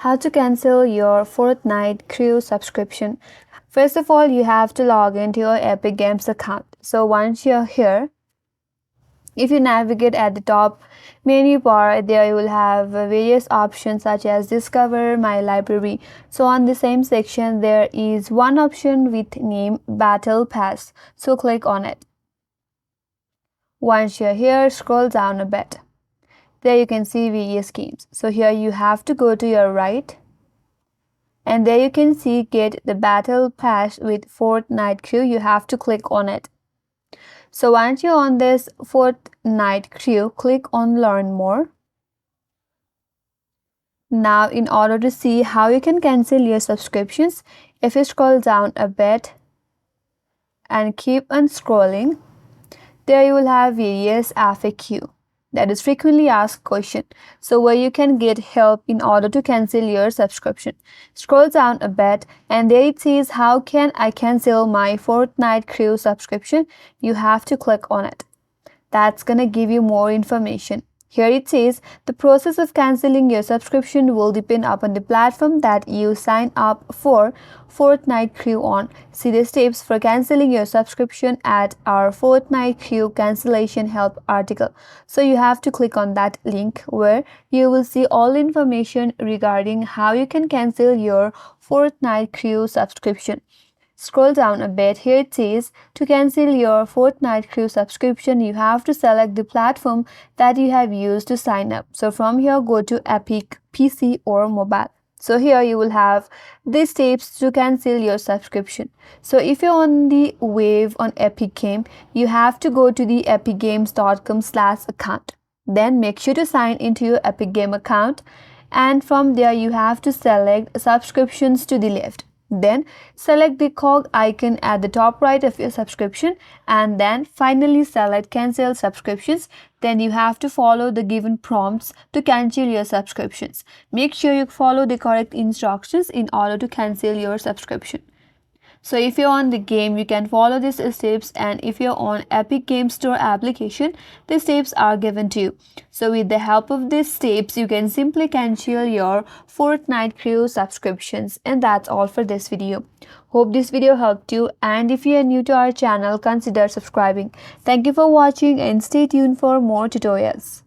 How to cancel your Fortnite Crew subscription. First of all, you have to log into your Epic Games account. So once you're here, if you navigate at the top menu bar, there you will have various options such as Discover My Library. So on the same section, there is one option with name Battle Pass. So click on it. Once you're here, scroll down a bit. There you can see various games. So here you have to go to your right. And there you can see get the battle pass with Fortnite Crew. You have to click on it. So once you're on this Fortnite Crew, click on learn more. Now in order to see how you can cancel your subscriptions, if you scroll down a bit and keep on scrolling, there you will have various FAQ. That is frequently asked question. So where you can get help in order to cancel your subscription. Scroll down a bit and there it says how can I cancel my Fortnite Crew subscription. You have to click on it. That's gonna give you more information. Here it says the process of canceling your subscription will depend upon the platform that you sign up for Fortnite Crew on. See the steps for canceling your subscription at our Fortnite Crew cancellation help article. So you have to click on that link where you will see all information regarding how you can cancel your Fortnite Crew subscription. Scroll down a bit. Here it says to cancel your Fortnite Crew subscription, you have to select the platform that you have used to sign up. So from here, go to Epic, PC or mobile. So here you will have these steps to cancel your subscription. So if you're on the Wave on Epic Game, you have to go to the epicgames.com/account. Then make sure to sign into your Epic Game account. And from there, you have to select subscriptions to the left. Then select the cog icon at the top right of your subscription and then finally select cancel subscriptions. Then you have to follow the given prompts to cancel your subscriptions. Make sure you follow the correct instructions in order to cancel your subscription. So if you're on the game, you can follow these steps, and if you're on Epic Game Store application, the steps are given to you. So with the help of these steps, you can simply cancel your Fortnite Crew subscriptions. And that's all for this video. Hope this video helped you, and if you are new to our channel, consider subscribing. Thank you for watching and stay tuned for more tutorials.